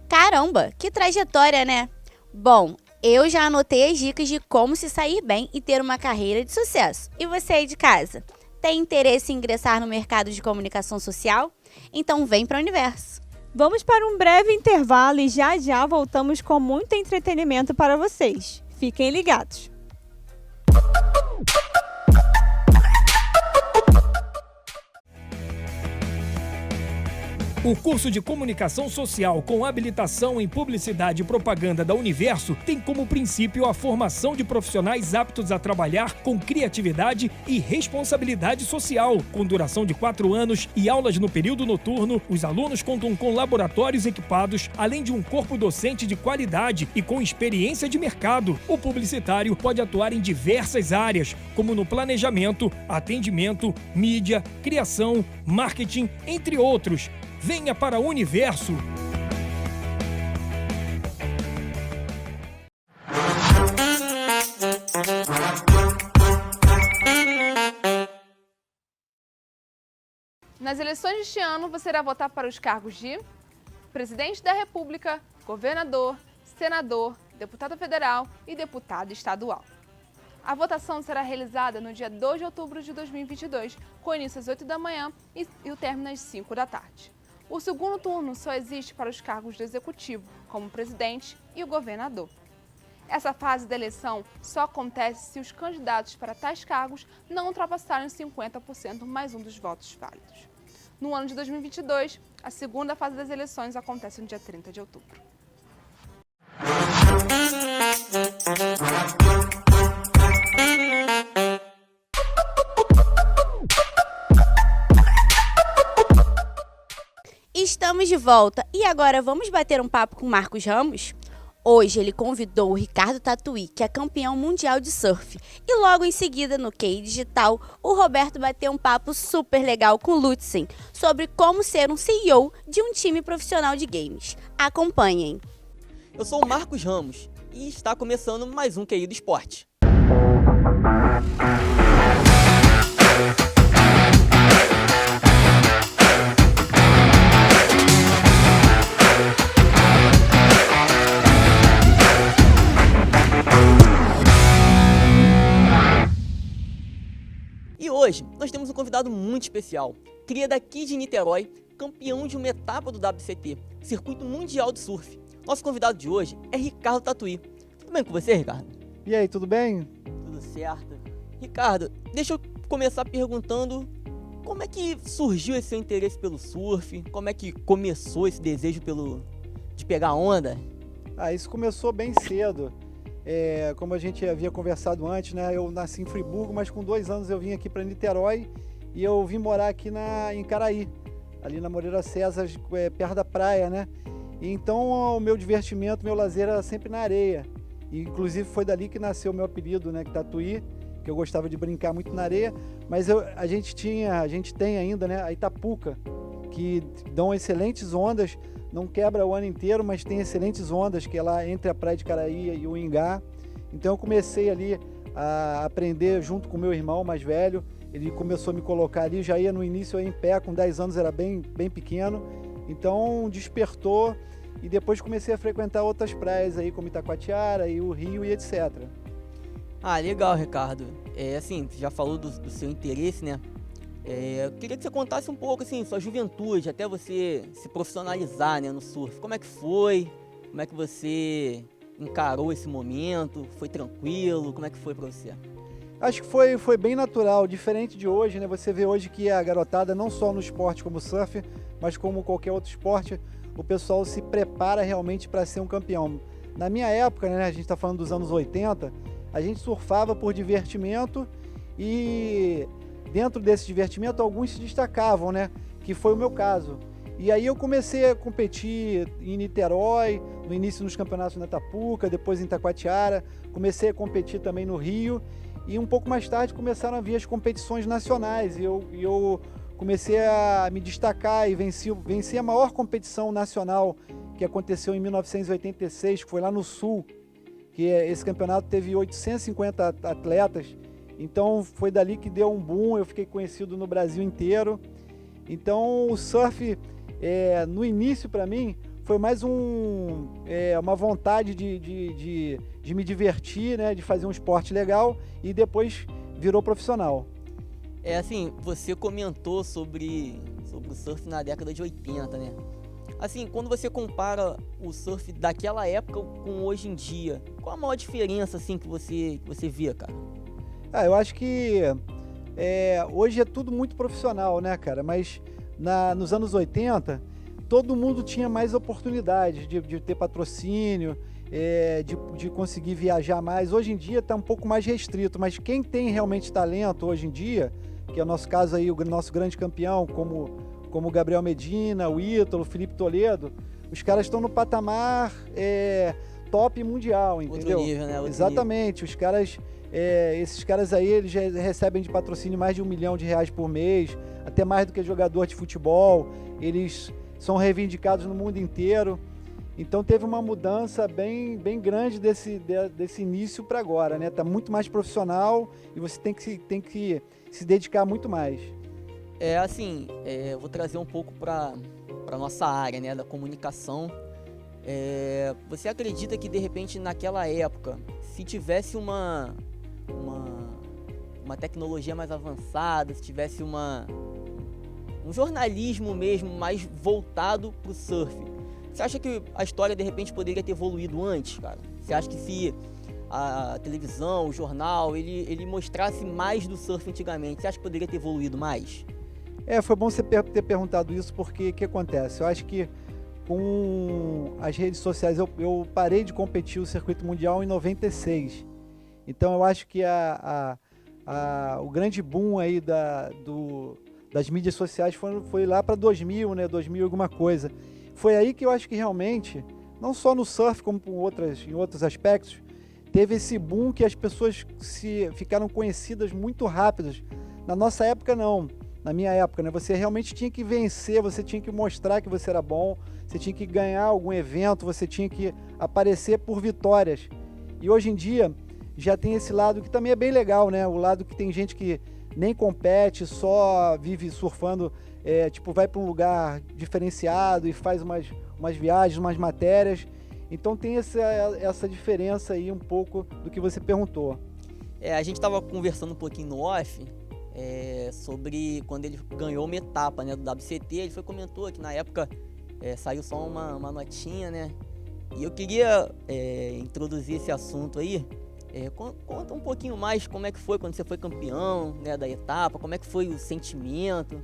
Caramba, que trajetória, né? Bom, eu já anotei as dicas de como se sair bem e ter uma carreira de sucesso. E você aí de casa, tem interesse em ingressar no mercado de comunicação social? Então vem para o Universo. Vamos para um breve intervalo e já já voltamos com muito entretenimento para vocês. Fiquem ligados. O curso de Comunicação Social com habilitação em Publicidade e Propaganda da Universo tem como princípio a formação de profissionais aptos a trabalhar com criatividade e responsabilidade social. Com duração de 4 anos e aulas no período noturno, os alunos contam com laboratórios equipados, além de um corpo docente de qualidade e com experiência de mercado. O publicitário pode atuar em diversas áreas, como no planejamento, atendimento, mídia, criação, marketing, entre outros. Venha para o Universo! Nas eleições deste ano, você irá votar para os cargos de Presidente da República, Governador, Senador, Deputado Federal e Deputado Estadual. A votação será realizada no dia 2 de outubro de 2022, com início às 8 da manhã e o término às 5 da tarde. O segundo turno só existe para os cargos do Executivo, como o Presidente e o Governador. Essa fase da eleição só acontece se os candidatos para tais cargos não ultrapassarem 50% mais um dos votos válidos. No ano de 2022, a segunda fase das eleições acontece no dia 30 de outubro. Estamos de volta e agora vamos bater um papo com Marcos Ramos? Hoje ele convidou o Ricardo Tatuí, que é campeão mundial de surf. E logo em seguida, no QI Digital, o Roberto bateu um papo super legal com o Lutzen sobre como ser um CEO de um time profissional de games. Acompanhem! Eu sou o Marcos Ramos e está começando mais um QI do Esporte. E hoje nós temos um convidado muito especial, cria daqui de Niterói, campeão de uma etapa do WCT, Circuito Mundial de Surf. Nosso convidado de hoje é Ricardo Tatuí. Tudo bem com você, Ricardo? E aí, tudo bem? Tudo certo. Ricardo, deixa eu começar perguntando como é que surgiu esse seu interesse pelo surf? Como é que começou esse desejo de pegar onda? Isso começou bem cedo. Como a gente havia conversado antes, né? Eu nasci em Friburgo, mas com 2 anos eu vim aqui para Niterói e eu vim morar aqui em Caraí, ali na Moreira César, perto da praia, né? E então o meu divertimento, meu lazer era sempre na areia. E, inclusive foi dali que nasceu o meu apelido, né? Tatuí, que eu gostava de brincar muito na areia. Mas a gente tem ainda, né? A Itapuca, que dão excelentes ondas. Não quebra o ano inteiro, mas tem excelentes ondas, que é lá entre a praia de Caraí e o Ingá. Então eu comecei ali a aprender junto com o meu irmão mais velho. Ele começou a me colocar ali, já ia no início eu ia em pé, com 10 anos era bem pequeno. Então despertou e depois comecei a frequentar outras praias aí, como Itacoatiara e o Rio e etc. Legal, Ricardo. Assim, você já falou do seu interesse, né? Eu queria que você contasse um pouco, assim, sua juventude, até você se profissionalizar, né, no surf. Como é que foi? Como é que você encarou esse momento? Foi tranquilo? Como é que foi pra você? Acho que foi bem natural, diferente de hoje, né? Você vê hoje que a garotada, não só no esporte como o surf, mas como qualquer outro esporte, o pessoal se prepara realmente para ser um campeão. Na minha época, né, a gente está falando dos anos 80, a gente surfava por divertimento e dentro desse divertimento alguns se destacavam, né? Que foi o meu caso. E aí eu comecei a competir em Niterói, no início nos campeonatos na Itapuca, depois em Itacoatiara, comecei a competir também no Rio e um pouco mais tarde começaram a vir as competições nacionais e eu comecei a me destacar e venci a maior competição nacional que aconteceu em 1986, que foi lá no Sul, que esse campeonato teve 850 atletas. Então foi dali que deu um boom, eu fiquei conhecido no Brasil inteiro. Então o surf, no início para mim, foi mais uma vontade de me divertir, né, de fazer um esporte legal e depois virou profissional. Assim, você comentou sobre o surf na década de 80, né? Assim, quando você compara o surf daquela época com hoje em dia, qual a maior diferença assim, que você via, cara? Eu acho que hoje é tudo muito profissional, né, cara? Mas nos anos 80, todo mundo tinha mais oportunidades de ter patrocínio, de conseguir viajar mais. Hoje em dia está um pouco mais restrito, mas quem tem realmente talento hoje em dia, que é o nosso caso aí, o nosso grande campeão, como o Gabriel Medina, o Ítalo, o Felipe Toledo, os caras estão no patamar top mundial, entendeu? Outro nível, né? Outro Exatamente, nível. Os caras... esses caras aí, eles já recebem de patrocínio mais de R$1 milhão por mês, até mais do que jogador de futebol, eles são reivindicados no mundo inteiro, então teve uma mudança bem grande desse início para agora, né? Tá muito mais profissional e você tem que se dedicar muito mais. Eu vou trazer um pouco para nossa área, né, da comunicação. Você acredita que de repente naquela época, se tivesse uma tecnologia mais avançada, se tivesse um jornalismo mesmo mais voltado para o surf, você acha que a história de repente poderia ter evoluído antes, cara? Você acha que se a televisão, o jornal, ele mostrasse mais do surf antigamente, você acha que poderia ter evoluído mais? Foi bom você ter perguntado isso, porque o que acontece? Eu acho que com as redes sociais, eu parei de competir o circuito mundial em 96. Então eu acho que o grande boom aí das mídias sociais foi lá para 2000, né? 2000 alguma coisa. Foi aí que eu acho que realmente, não só no surf, como em outros aspectos, teve esse boom que as pessoas ficaram conhecidas muito rápidas. Na nossa época não. Na minha época, né? Você realmente tinha que vencer, você tinha que mostrar que você era bom, você tinha que ganhar algum evento, você tinha que aparecer por vitórias. E hoje em dia já tem esse lado que também é bem legal, né? O lado que tem gente que nem compete, só vive surfando, vai para um lugar diferenciado e faz umas viagens, umas matérias. Então tem essa diferença aí um pouco do que você perguntou. A gente estava conversando um pouquinho no off. sobre quando ele ganhou uma etapa, né, do WCT. Ele comentou que na época saiu só uma notinha, né? E eu queria introduzir esse assunto aí. Conta um pouquinho mais como é que foi quando você foi campeão, né, da etapa, como é que foi o sentimento.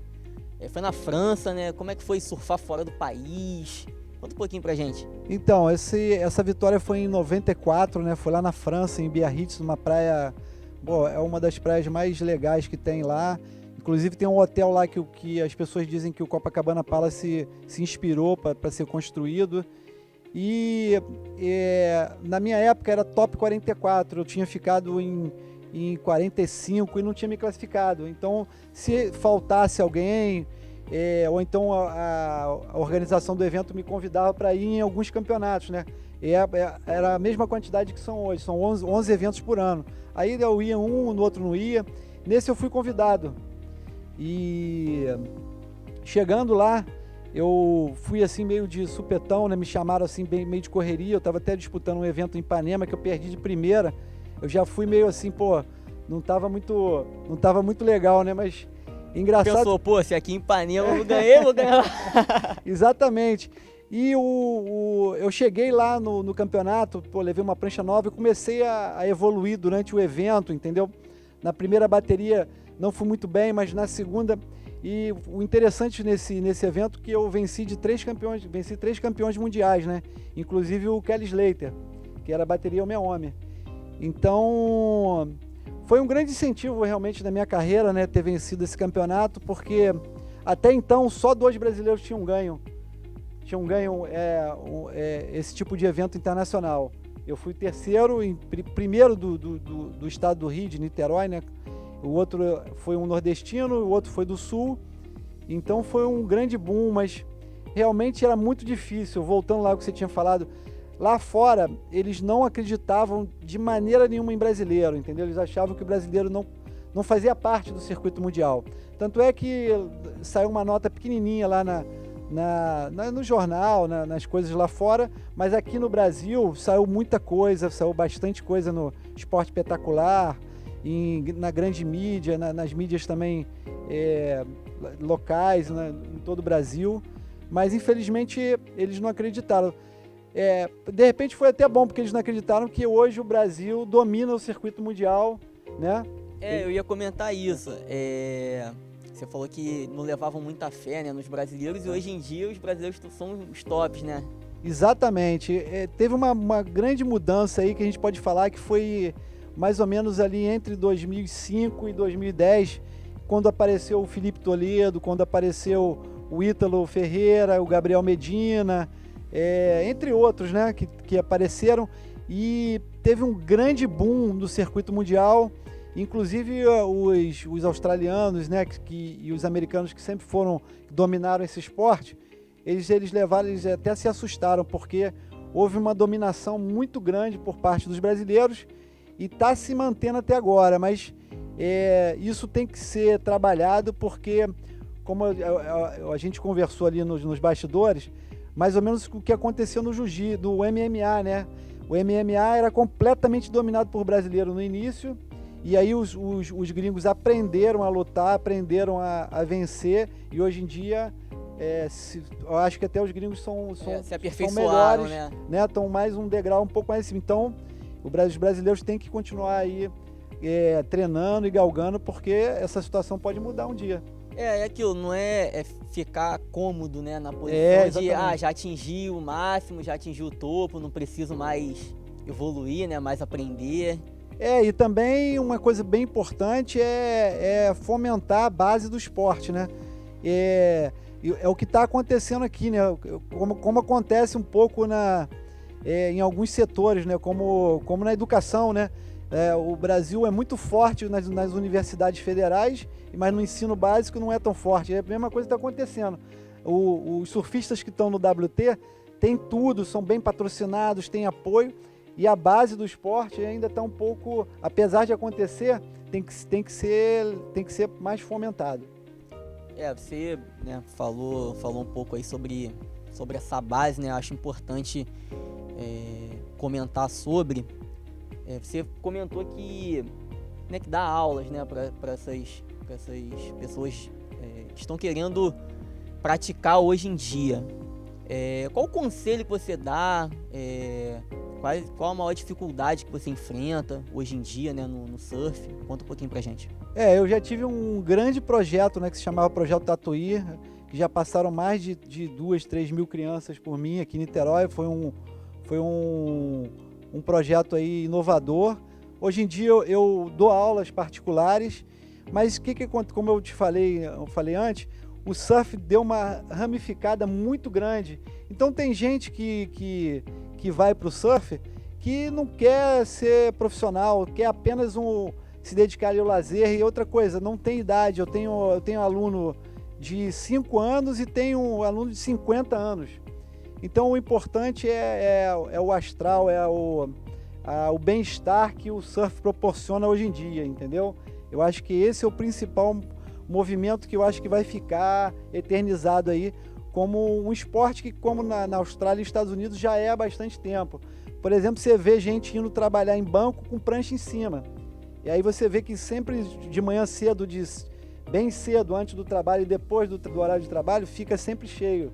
Foi na França, né? Como é que foi surfar fora do país? Conta um pouquinho pra gente. Então, essa vitória foi em 94, né? Foi lá na França, em Biarritz, numa praia... Bom, é uma das praias mais legais que tem lá. Inclusive tem um hotel lá que as pessoas dizem que o Copacabana Palace se inspirou para ser construído. E na minha época era top 44, eu tinha ficado em 45 e não tinha me classificado. Então, se faltasse alguém, ou então a organização do evento me convidava para ir em alguns campeonatos, né? Era a mesma quantidade que são hoje, são 11 eventos por ano. Aí eu ia um, no outro não ia. Nesse eu fui convidado. E chegando lá, eu fui assim meio de supetão, né? Me chamaram assim meio de correria. Eu estava até disputando um evento em Ipanema que eu perdi de primeira. Eu já fui meio assim, não tava muito legal, né? Mas engraçado. Pensou, se aqui em Ipanema eu ganhei, vou ganhar lá. Exatamente. E eu cheguei lá no campeonato, levei uma prancha nova e comecei a evoluir durante o evento, entendeu? Na primeira bateria não fui muito bem, mas na segunda... E o interessante nesse evento é que eu venci três campeões mundiais, né? Inclusive o Kelly Slater, que era a bateria homem-homem. Então, foi um grande incentivo realmente na minha carreira, né? Ter vencido esse campeonato, porque até então só 2 brasileiros tinham ganho esse tipo de evento internacional. Eu fui terceiro, primeiro do estado do Rio, de Niterói, né? O outro foi um nordestino, o outro foi do sul. Então foi um grande boom, mas realmente era muito difícil. Voltando lá ao que você tinha falado, lá fora eles não acreditavam de maneira nenhuma em brasileiro, entendeu? Eles achavam que o brasileiro não fazia parte do circuito mundial. Tanto é que saiu uma nota pequenininha lá no jornal, nas coisas lá fora, mas aqui no Brasil saiu muita coisa, saiu bastante coisa no Esporte Espetacular, na grande mídia, nas mídias também locais, em todo o Brasil, mas infelizmente eles não acreditaram. De repente foi até bom, porque eles não acreditaram que hoje o Brasil domina o circuito mundial, né? Eu ia comentar isso. Você falou que não levavam muita fé, né, nos brasileiros, e hoje em dia os brasileiros são os tops, né? Exatamente. Teve uma grande mudança aí que a gente pode falar que foi mais ou menos ali entre 2005 e 2010, quando apareceu o Felipe Toledo, quando apareceu o Ítalo Ferreira, o Gabriel Medina, entre outros, né, que apareceram, e teve um grande boom no circuito mundial. Inclusive os australianos, né, e os americanos que sempre dominaram esse esporte, eles até se assustaram, porque houve uma dominação muito grande por parte dos brasileiros e está se mantendo até agora, mas isso tem que ser trabalhado, porque, como a gente conversou ali nos bastidores, mais ou menos o que aconteceu no jiu-jitsu, do MMA, né? O MMA era completamente dominado por brasileiro no início, e aí os gringos aprenderam a lutar, aprenderam a vencer, e hoje em dia eu acho que até os gringos são melhores, né? Estão mais um degrau um pouco mais acima. Então, os brasileiros têm que continuar aí treinando e galgando, porque essa situação pode mudar um dia. Aquilo, não é ficar cômodo, né, na posição de já atingi o máximo, já atingi o topo, não preciso mais evoluir, né, mais aprender. E também uma coisa bem importante é fomentar a base do esporte, né? É o que está acontecendo aqui, né? Como acontece um pouco em alguns setores, né? Como na educação, né? O Brasil é muito forte nas universidades federais, mas no ensino básico não é tão forte. É a mesma coisa que está acontecendo. Os surfistas que estão no WT têm tudo, são bem patrocinados, têm apoio, e a base do esporte ainda está um pouco, apesar de acontecer, tem que ser mais fomentado. Você, né, falou um pouco aí sobre essa base, né? Acho importante comentar sobre. Você comentou que dá aulas, né, para que essas pessoas estão querendo praticar hoje em dia. Qual o conselho que você dá? Qual a maior dificuldade que você enfrenta hoje em dia, né, no surf? Conta um pouquinho pra gente. Eu já tive um grande projeto, né, que se chamava Projeto Tatuí, que já passaram mais de 2, 3 mil crianças por mim aqui em Niterói. Foi um projeto aí inovador. Hoje em dia eu dou aulas particulares, mas como eu falei antes, o surf deu uma ramificada muito grande. Então tem gente que vai para o surf que não quer ser profissional, quer apenas se dedicar ao lazer. E outra coisa, não tem idade. Eu tenho aluno de 5 anos e tenho um aluno de 50 anos. Então o importante é o astral, o bem-estar que o surf proporciona hoje em dia, entendeu? Eu acho que esse é o principal movimento que eu acho que vai ficar eternizado aí como um esporte que, como na Austrália e Estados Unidos, já é há bastante tempo. Por exemplo, você vê gente indo trabalhar em banco com prancha em cima. E aí você vê que sempre de manhã cedo, bem cedo, antes do trabalho e depois do horário de trabalho, fica sempre cheio.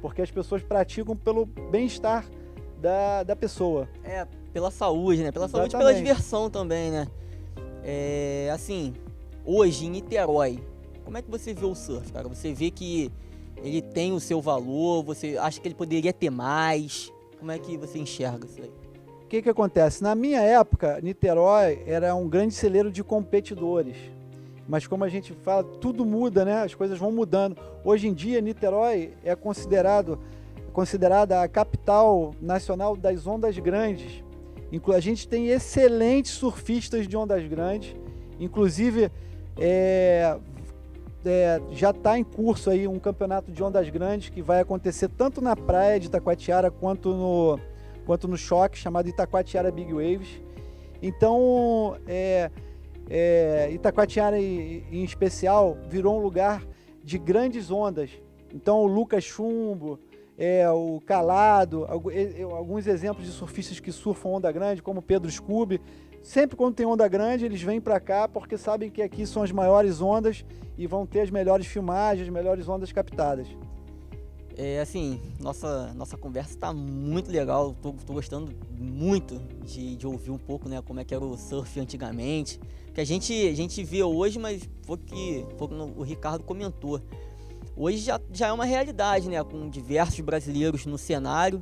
Porque as pessoas praticam pelo bem-estar da pessoa. Pela saúde, né? Pela saúde e pela diversão também, né? Assim, hoje em Niterói, como é que você vê o surf, cara? Você vê que ele tem o seu valor, você acha que ele poderia ter mais? Como é que você enxerga isso aí? O que acontece? Na minha época, Niterói era um grande celeiro de competidores. Mas como a gente fala, tudo muda, né? As coisas vão mudando. Hoje em dia, Niterói é considerada a capital nacional das ondas grandes. A gente tem excelentes surfistas de ondas grandes. Inclusive, já está em curso aí um campeonato de ondas grandes que vai acontecer tanto na praia de Itacoatiara quanto no choque, chamado Itacoatiara Big Waves. Então, Itacoatiara em especial virou um lugar de grandes ondas. Então o Lucas Chumbo, o Calado, alguns exemplos de surfistas que surfam onda grande, como Pedro Scooby. Sempre quando tem onda grande, eles vêm para cá porque sabem que aqui são as maiores ondas e vão ter as melhores filmagens, as melhores ondas captadas. Assim, nossa conversa está muito legal. Tô gostando muito de ouvir um pouco, né, como é que era o surf antigamente. Que a gente vê hoje, mas foi que o Ricardo comentou. Hoje já é uma realidade, né, com diversos brasileiros no cenário.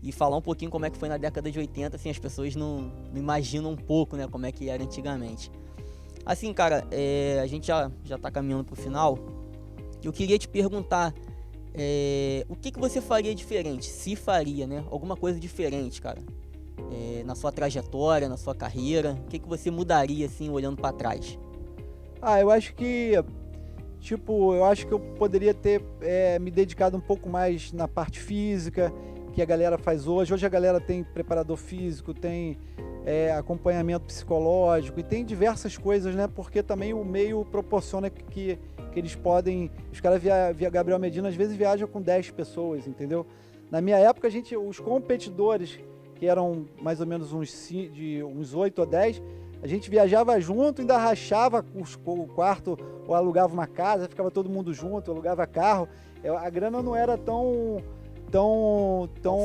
E falar um pouquinho como é que foi na década de 80, assim, as pessoas não imaginam um pouco, né, como é que era antigamente. Assim, cara, a gente já tá caminhando pro final. Eu queria te perguntar, o que você faria diferente, se faria, né, alguma coisa diferente, cara, na sua trajetória, na sua carreira, o que você mudaria, assim, olhando para trás? Eu acho que, eu poderia ter me dedicado um pouco mais na parte física, que a galera faz hoje. Hoje a galera tem preparador físico, tem acompanhamento psicológico e tem diversas coisas, né? Porque também o meio proporciona que eles podem... Os caras via Gabriel Medina às vezes viajam com 10 pessoas, entendeu? Na minha época, os competidores, que eram mais ou menos uns 8 ou 10, a gente viajava junto, ainda rachava o quarto, ou alugava uma casa, ficava todo mundo junto, alugava carro. A grana não era tão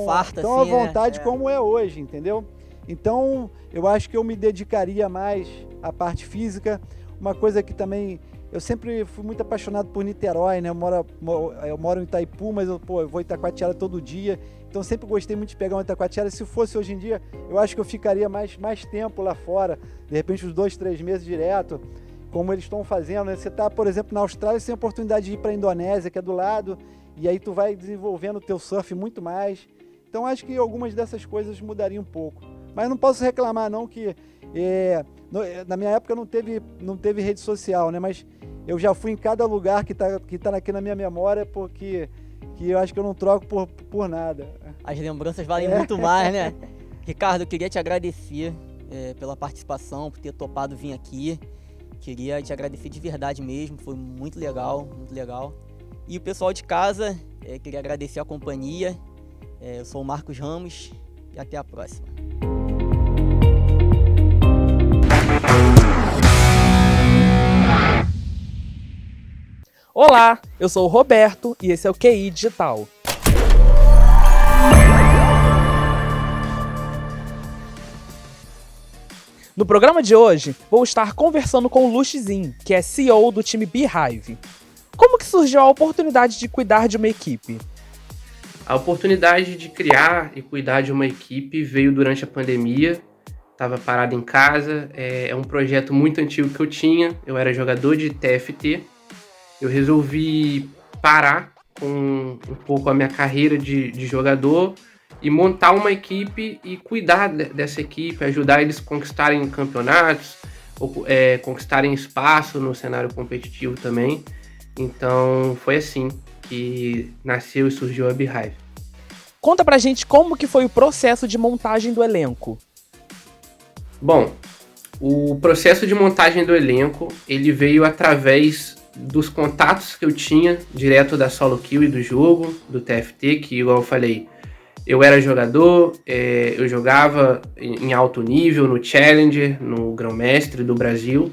farta, à assim, vontade, né? Como é hoje, entendeu? Então, eu acho que eu me dedicaria mais à parte física. Uma coisa que também... Eu sempre fui muito apaixonado por Niterói, né? Eu moro em Itaipu, mas eu vou em Itacoatiara todo dia. Então, sempre gostei muito de pegar uma Itacoatiara. Se fosse hoje em dia, eu acho que eu ficaria mais tempo lá fora. De repente, uns 2, 3 meses direto, como eles estão fazendo, né? Você está, por exemplo, na Austrália, você tem a oportunidade de ir para a Indonésia, que é do lado, e aí tu vai desenvolvendo o teu surf muito mais. Então, acho que algumas dessas coisas mudariam um pouco. Mas não posso reclamar, não, que na minha época não teve rede social, né? Mas eu já fui em cada lugar que tá aqui na minha memória, porque eu acho que eu não troco por nada. As lembranças valem muito mais, né? Ricardo, eu queria te agradecer pela participação, por ter topado vir aqui. Queria te agradecer de verdade mesmo, foi muito legal, muito legal. E o pessoal de casa, queria agradecer a companhia. Eu sou o Marcos Ramos e até a próxima. Olá, eu sou o Roberto e esse é o QI Digital. No programa de hoje, vou estar conversando com o Luxzinho, que é CEO do time Beehive. Como que surgiu a oportunidade de cuidar de uma equipe? A oportunidade de criar e cuidar de uma equipe veio durante a pandemia. Estava parado em casa, é um projeto muito antigo que eu tinha. Eu era jogador de TFT. Eu resolvi parar com um pouco a minha carreira de jogador e montar uma equipe e cuidar dessa equipe, ajudar eles a conquistarem campeonatos, conquistarem espaço no cenário competitivo também. Então foi assim que nasceu e surgiu a Beehive. Conta pra gente como que foi o processo de montagem do elenco. Bom, o processo de montagem do elenco, ele veio através dos contatos que eu tinha direto da solo kill e do jogo, do TFT, que igual eu falei, eu era jogador, eu jogava em alto nível, no Challenger, no Grão-Mestre do Brasil.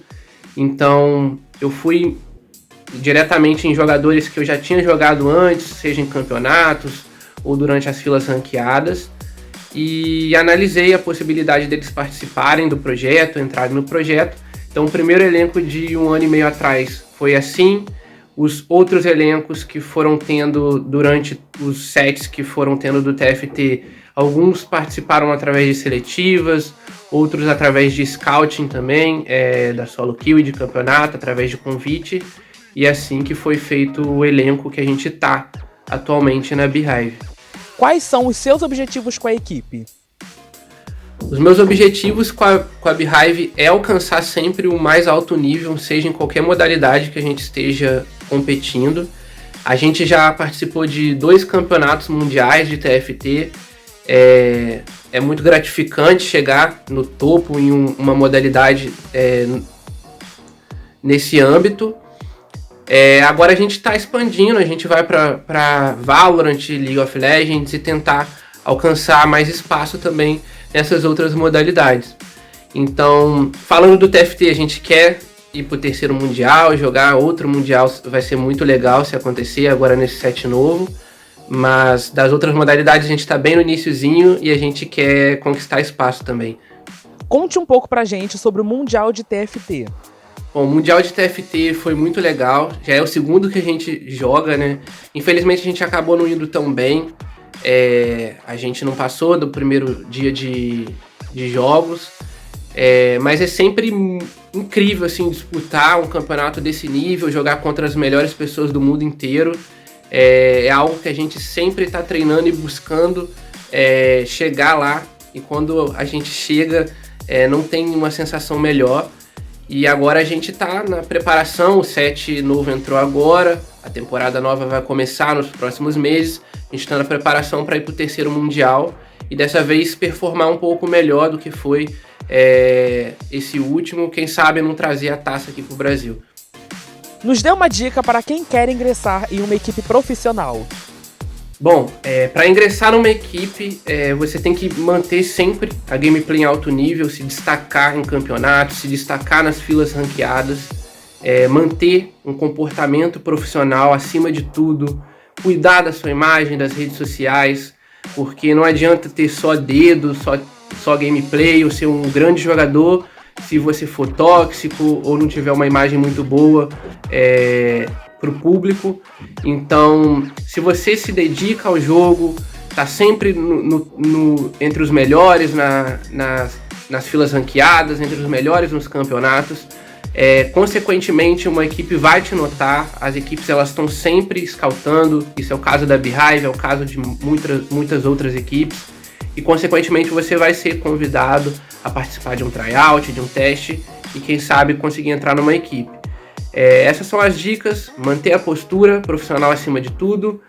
Então, eu fui diretamente em jogadores que eu já tinha jogado antes, seja em campeonatos ou durante as filas ranqueadas, e analisei a possibilidade deles participarem do projeto, entrarem no projeto. Então, o primeiro elenco de 1 ano e meio atrás foi assim. Os outros elencos que foram tendo durante os sets que foram tendo do TFT, alguns participaram através de seletivas, outros através de scouting também, da solo kill e de campeonato, através de convite. E é assim que foi feito o elenco que a gente está atualmente na Beehive. Quais são os seus objetivos com a equipe? Os meus objetivos com a Beehive é alcançar sempre o mais alto nível, seja em qualquer modalidade que a gente esteja competindo. A gente já participou de 2 campeonatos mundiais de TFT. É muito gratificante chegar no topo em uma modalidade nesse âmbito. Agora a gente está expandindo, a gente vai para Valorant, League of Legends e tentar alcançar mais espaço também nessas outras modalidades. Então, falando do TFT, a gente quer ir pro 3º Mundial, jogar outro Mundial, vai ser muito legal se acontecer agora nesse set novo, mas das outras modalidades a gente tá bem no iniciozinho e a gente quer conquistar espaço também. Conte um pouco pra gente sobre o Mundial de TFT. Bom, o Mundial de TFT foi muito legal, já é o segundo que a gente joga, né? Infelizmente a gente acabou não indo tão bem, a gente não passou do primeiro dia de jogos, mas é sempre incrível assim, disputar um campeonato desse nível, jogar contra as melhores pessoas do mundo inteiro. É algo que a gente sempre está treinando e buscando chegar lá, e quando a gente chega não tem uma sensação melhor. E agora a gente está na preparação, o set novo entrou agora, a temporada nova vai começar nos próximos meses. A gente está na preparação para ir para o 3º Mundial e dessa vez performar um pouco melhor do que foi esse último, quem sabe não trazer a taça aqui para o Brasil. Nos dê uma dica para quem quer ingressar em uma equipe profissional. Bom, para ingressar numa equipe, você tem que manter sempre a gameplay em alto nível, se destacar em campeonatos, se destacar nas filas ranqueadas, manter um comportamento profissional acima de tudo, cuidar da sua imagem, das redes sociais, porque não adianta ter só dedo, só gameplay ou ser um grande jogador se você for tóxico ou não tiver uma imagem muito boa para o público. Então, se você se dedica ao jogo, tá sempre entre os melhores nas filas ranqueadas, entre os melhores nos campeonatos, consequentemente uma equipe vai te notar. As equipes elas estão sempre scoutando, isso é o caso da Beehive, é o caso de muitas outras equipes, e consequentemente você vai ser convidado a participar de um tryout, de um teste, e quem sabe conseguir entrar numa equipe. Essas são as dicas: manter a postura profissional acima de tudo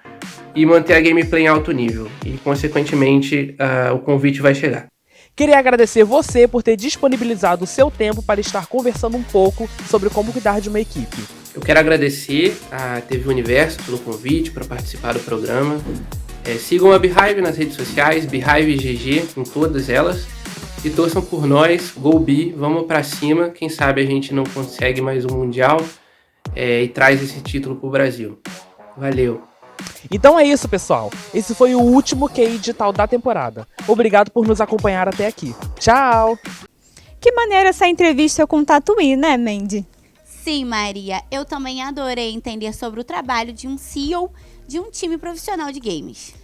e manter a gameplay em alto nível, e consequentemente o convite vai chegar. Queria agradecer você por ter disponibilizado o seu tempo para estar conversando um pouco sobre como cuidar de uma equipe. Eu quero agradecer a TV Universo pelo convite para participar do programa. Sigam a Beehive nas redes sociais, Beehive GG em todas elas, e torçam por nós. Go Bee, vamos para cima. Quem sabe a gente não consegue mais um Mundial. e traz esse título para o Brasil. Valeu! Então é isso, pessoal. Esse foi o último QI Digital da temporada. Obrigado por nos acompanhar até aqui. Tchau! Que maneira essa entrevista com Tatuí, né, Mandy? Sim, Maria. Eu também adorei entender sobre o trabalho de um CEO de um time profissional de games.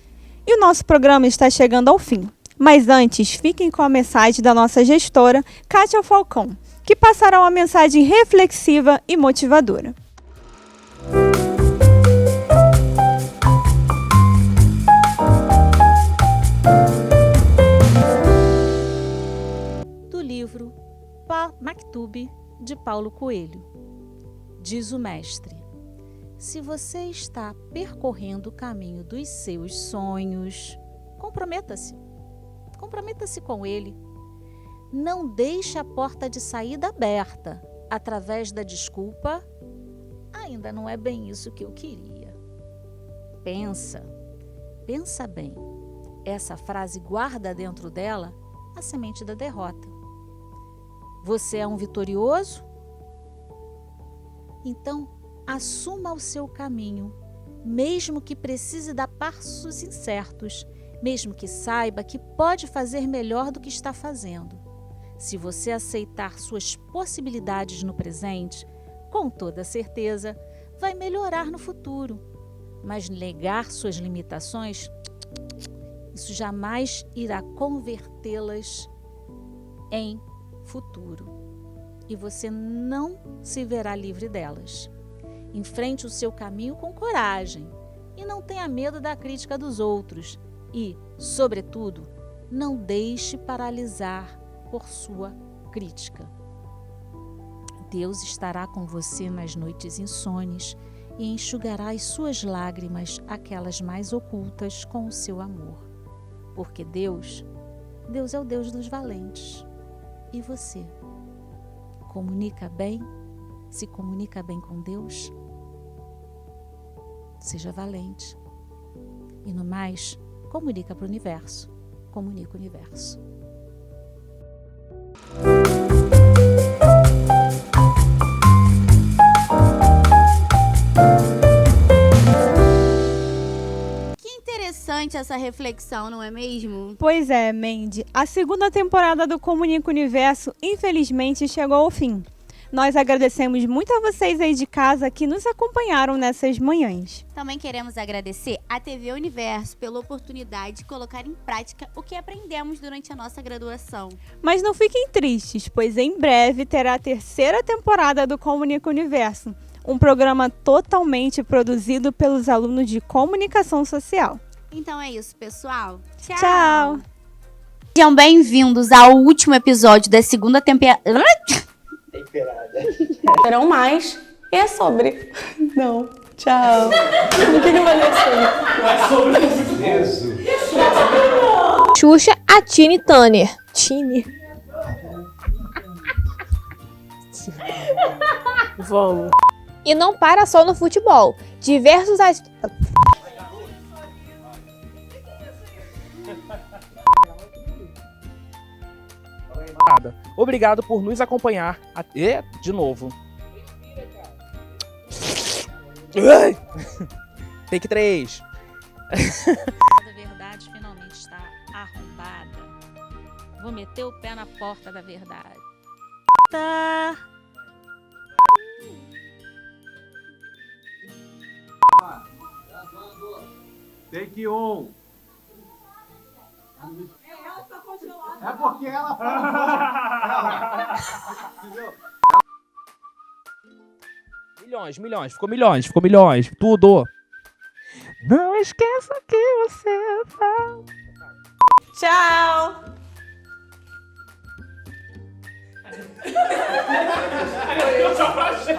E o nosso programa está chegando ao fim. Mas antes, fiquem com a mensagem da nossa gestora, Kátia Falcão, que passará uma mensagem reflexiva e motivadora. Do livro Maktub, de Paulo Coelho. Diz o mestre: se você está percorrendo o caminho dos seus sonhos, comprometa-se. Comprometa-se com ele. Não deixe a porta de saída aberta, através da desculpa: ainda não é bem isso que eu queria. Pensa bem. Essa frase guarda dentro dela a semente da derrota. Você é um vitorioso? Então, assuma o seu caminho, mesmo que precise dar passos incertos, mesmo que saiba que pode fazer melhor do que está fazendo. Se você aceitar suas possibilidades no presente, com toda certeza, vai melhorar no futuro. Mas negar suas limitações, isso jamais irá convertê-las em futuro. E você não se verá livre delas. Enfrente o seu caminho com coragem e não tenha medo da crítica dos outros. E, sobretudo, não deixe paralisar por sua crítica. Deus estará com você nas noites insones e enxugará as suas lágrimas, aquelas mais ocultas, com o seu amor. Porque Deus é o Deus dos valentes. E você? Comunica bem? Se comunica bem com Deus? Seja valente. E no mais, comunica para o universo. Comunica o universo. Que interessante essa reflexão, não é mesmo? Pois é, Mandy. A segunda temporada do Comunica Universo, infelizmente, chegou ao fim. Nós agradecemos muito a vocês aí de casa que nos acompanharam nessas manhãs. Também queremos agradecer à TV Universo pela oportunidade de colocar em prática o que aprendemos durante a nossa graduação. Mas não fiquem tristes, pois em breve terá a terceira temporada do Comunica Universo, um programa totalmente produzido pelos alunos de Comunicação Social. Então é isso, pessoal. Tchau! Sejam bem-vindos ao último episódio da segunda temporada. Terão mais. E é sobre. Não. Tchau. O que eu falei sobre? É sobre isso. Xuxa, a Tini Turner. Tini. Vamos. E não para só no futebol. Diversos Obrigado por nos acompanhar. De novo. Take 3. A verdade finalmente está arrombada. Vou meter o pé na porta da verdade. Tá. Take 1. É porque ela entendeu? Ficou milhões, tudo. Não esqueça que você fala. Tchau. Eu só achei.